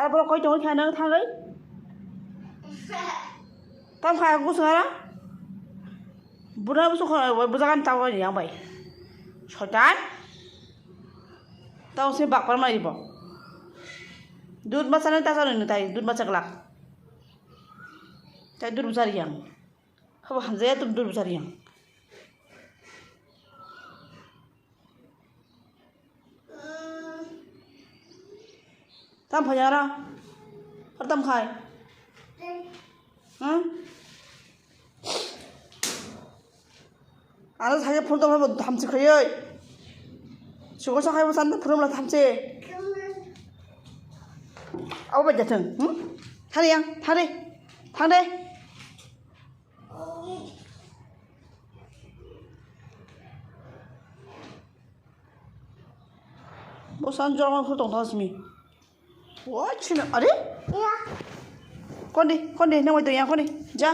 आरो कय दङ खानो थाङै tam khai ko sara buda bu sokho bujagan taw ni yang bai shotan taw se bak par mari bo dud masana ta sare ni tai dud masak lak tai dud besar yang khaba hamza tu dud besar yang tam phanyara ar tam khai आरो सागे full दं थामसे खयै सुगो साखायबो सानदों फुरमला थामसे आव bye जाथों थारे आं थारे थां दे बोसान जमा फुल दं थासमी वाचिन अरे कोन दे नवाय दं या कोन दे जा